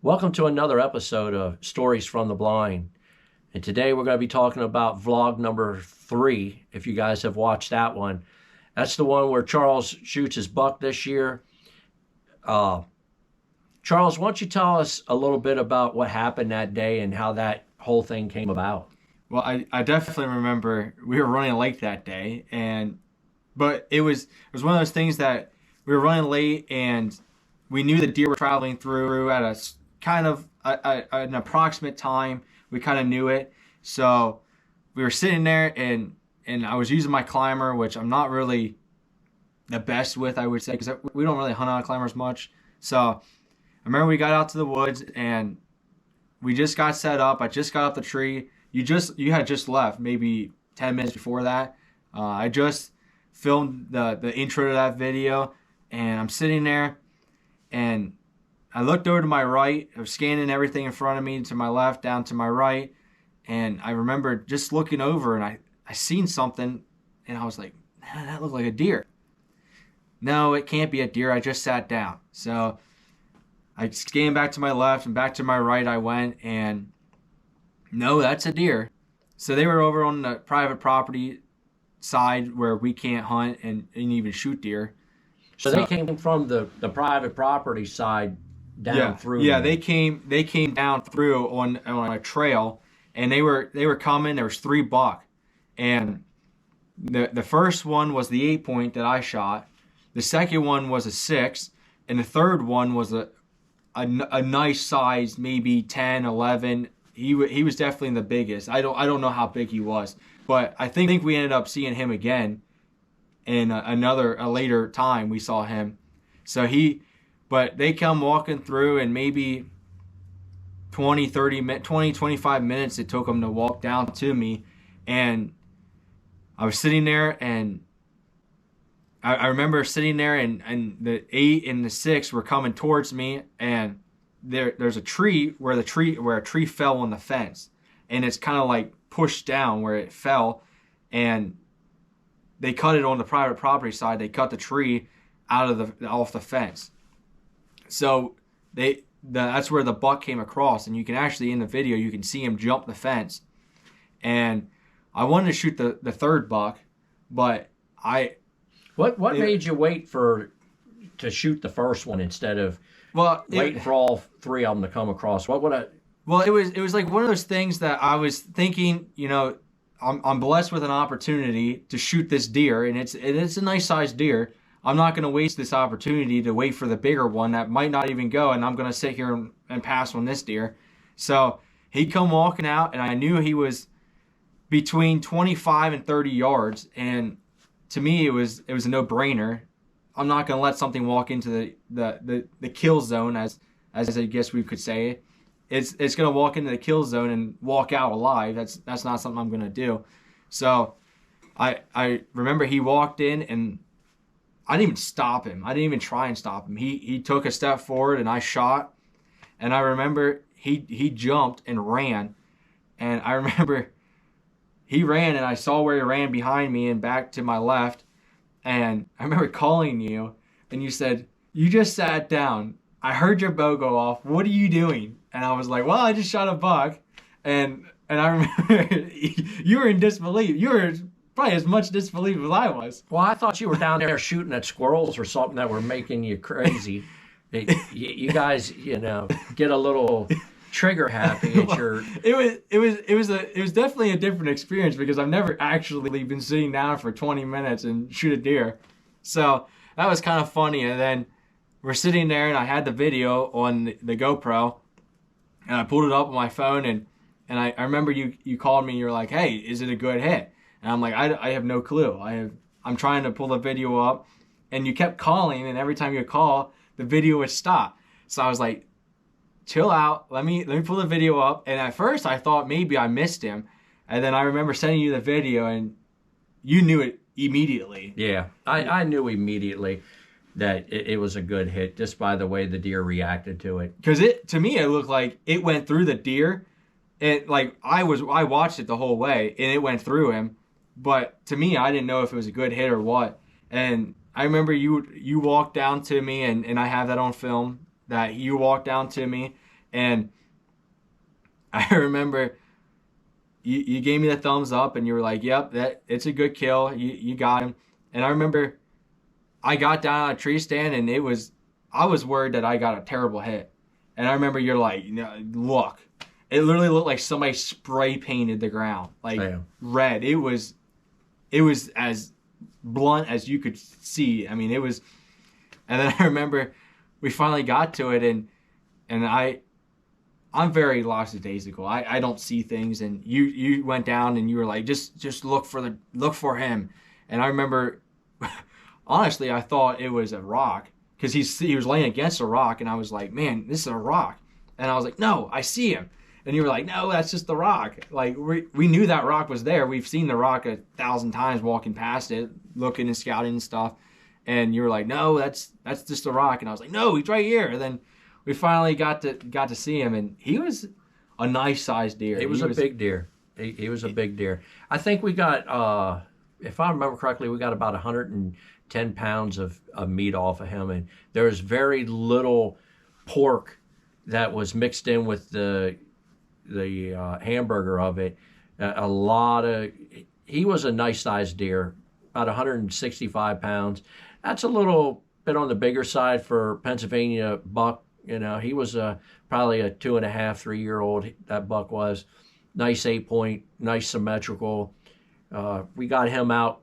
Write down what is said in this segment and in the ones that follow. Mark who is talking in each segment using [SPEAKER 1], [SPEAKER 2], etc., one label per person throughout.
[SPEAKER 1] Welcome to another episode of Stories from the Blind. And today we're going to be talking about vlog number 3, if you guys have watched that one. That's the one where Charles shoots his buck this year. Charles, why don't you tell us a little bit about what happened that day and how that whole thing came about?
[SPEAKER 2] Well, I definitely remember we were running late that day, but it was one of those things that we were running late and we knew the deer were traveling through at a kind of an approximate time. We kind of knew it, so we were sitting there and I was using my climber, which I'm not really the best with, I would say, because we don't really hunt on climbers much. So I remember we got out to the woods and we just got set up. I just got up the tree. You had just left maybe 10 minutes before that. I just filmed the intro to that video, and I'm sitting there and I looked over to my right. I was scanning everything in front of me, to my left, down to my right, and I remember just looking over and I seen something and I was like, man, that looked like a deer. No, it can't be a deer. I just sat down. So I scanned back to my left and back to my right I went, and no, that's a deer. So they were over on the private property side where we can't hunt and even shoot deer.
[SPEAKER 1] So they came from the private property side down through.
[SPEAKER 2] Yeah, they came down through on a trail, and they were coming. There was 3 buck, and the first one was the 8-point that I shot. The second one was a 6, and the third one was a nice size, maybe 10, 11. He was definitely the biggest. I don't know how big he was, but I think we ended up seeing him again in a later time. We saw him. But they come walking through, and maybe 25 minutes it took them to walk down to me, and I was sitting there, and I remember sitting there, and the 8 and the 6 were coming towards me, and there's a tree where a tree fell on the fence, and it's kind of like pushed down where it fell, and they cut it on the private property side. They cut the tree off the fence. So that's where the buck came across, and you can actually, in the video, you can see him jump the fence. And I wanted to shoot the third buck, but
[SPEAKER 1] What made you wait to shoot the first one instead of waiting for all 3 of them to come across?
[SPEAKER 2] Well, it was like one of those things that I was thinking, I'm blessed with an opportunity to shoot this deer, and it's a nice sized deer. I'm not going to waste this opportunity to wait for the bigger one that might not even go, and I'm going to sit here and pass on this deer. So he'd come walking out, and I knew he was between 25 and 30 yards, and to me it was a no-brainer. I'm not going to let something walk into the kill zone, as I guess we could say it. It's going to walk into the kill zone and walk out alive. That's not something I'm going to do. So I remember he walked in, and I didn't even stop him. I didn't even try and stop him. He took a step forward, and I shot. And I remember he jumped and ran. And I remember he ran, and I saw where he ran behind me and back to my left. And I remember calling you, and you said, "You just sat down. I heard your bow go off. What are you doing?" And I was like, "Well, I just shot a buck." And I remember you were in disbelief. You were probably as much disbelief as I was.
[SPEAKER 1] Well, I thought you were down there shooting at squirrels or something that were making you crazy. You guys, get a little trigger happy at your.
[SPEAKER 2] It was definitely a different experience, because I've never actually been sitting down for 20 minutes and shoot a deer. So that was kind of funny. And then we're sitting there, and I had the video on the GoPro, and I pulled it up on my phone, and I remember you called me, and you're like, "Hey, is it a good hit?" And I'm like, I have no clue. I'm trying to pull the video up, and you kept calling, and every time you call, the video would stop. So I was like, chill out. Let me pull the video up. And at first I thought maybe I missed him. And then I remember sending you the video, and you knew it immediately.
[SPEAKER 1] Yeah, I knew immediately that it was a good hit just by the way the deer reacted to it.
[SPEAKER 2] Because to me, it looked like it went through the deer. And like I watched it the whole way, and it went through him. But to me, I didn't know if it was a good hit or what. And I remember you walked down to me, and I have that on film, that you walked down to me, And I remember you gave me the thumbs up and you were like, "Yep, that it's a good kill. You got him." And I remember I got down on a tree stand and I was worried that I got a terrible hit. And I remember you're like, look, it literally looked like somebody spray painted the ground like
[SPEAKER 1] Damn.
[SPEAKER 2] red. It was as blunt as you could see. I mean, it was. And then I remember we finally got to it, and I'm very lackadaisical. I don't see things, and you went down and you were like, just look for him. And I remember, honestly, I thought it was a rock because he was laying against a rock, and I was like, man, this is a rock. And I was like, no, I see him. And you were like, no, that's just the rock. Like we knew that rock was there. We've seen the rock 1,000 times walking past it, looking and scouting and stuff. And you were like, no, that's just the rock. And I was like, no, he's right here. And then we finally got to see him, and he was a nice sized deer.
[SPEAKER 1] He was a big deer. He was a big deer. I think we got, if I remember correctly, we got about 110 pounds of meat off of him, and there was very little pork that was mixed in with the hamburger of it. He was a nice sized deer, about 165 pounds. That's a little bit on the bigger side for Pennsylvania buck. He was probably a 2.5, 3-year-old. That buck was nice 8-point, nice symmetrical. We got him out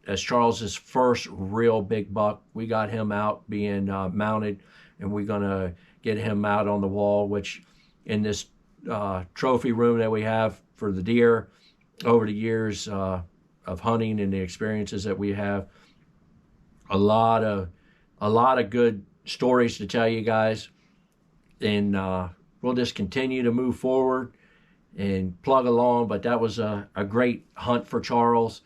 [SPEAKER 1] as Charles's first real big buck. We got him out being mounted, and we're gonna get him out on the wall, which in this trophy room that we have for the deer over the years of hunting and the experiences that we have. A lot of good stories to tell you guys, and we'll just continue to move forward and plug along. But that was a great hunt for Charles.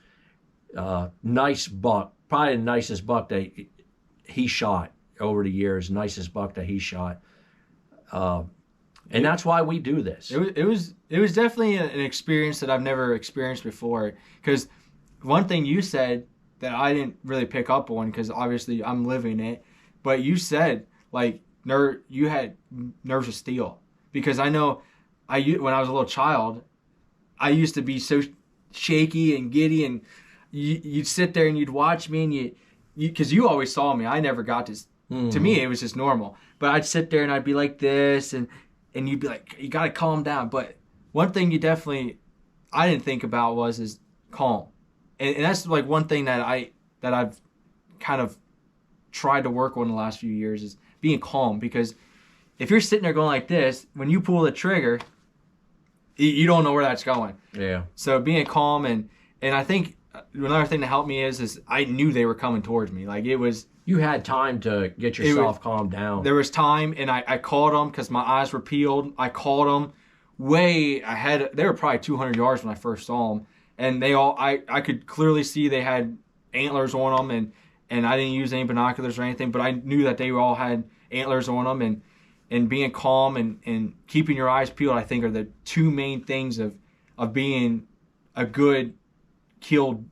[SPEAKER 1] Nice buck, probably the nicest buck that he shot over the years. Nicest buck that he shot, and that's why we do this.
[SPEAKER 2] It was definitely an experience that I've never experienced before. Because one thing you said that I didn't really pick up on, because obviously I'm living it, but you said like you had nerves of steel. Because I know when I was a little child, I used to be so shaky and giddy, and you'd sit there and you'd watch me, and because you always saw me. I never got to. Mm-hmm. To me, it was just normal. But I'd sit there and I'd be like this, and you'd be like, you gotta calm down. But one thing I didn't think about is calm, and that's like one thing that I've kind of tried to work on the last few years is being calm. Because if you're sitting there going like this, when you pull the trigger, you don't know where that's going.
[SPEAKER 1] Yeah.
[SPEAKER 2] So being calm, and I think another thing that helped me is I knew they were coming towards me. Like it was.
[SPEAKER 1] You had time to get yourself calmed down.
[SPEAKER 2] There was time, and I called them because my eyes were peeled. I called them way ahead. They were probably 200 yards when I first saw them, and I could clearly see they had antlers on them, and I didn't use any binoculars or anything, but I knew that they all had antlers on them, and being calm and keeping your eyes peeled, I think, are the two main things of being a good killed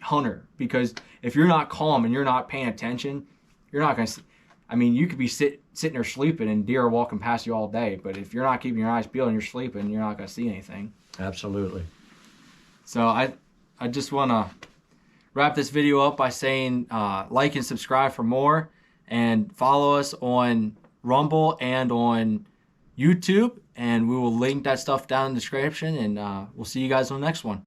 [SPEAKER 2] hunter. Because if you're not calm and you're not paying attention, you're not going to. I mean, you could be sitting there sleeping and deer are walking past you all day, but if you're not keeping your eyes peeled and you're sleeping, you're not going to see anything.
[SPEAKER 1] Absolutely.
[SPEAKER 2] So I just want to wrap this video up by saying like and subscribe for more, and follow us on Rumble and on YouTube, and we will link that stuff down in the description, and we'll see you guys on the next one.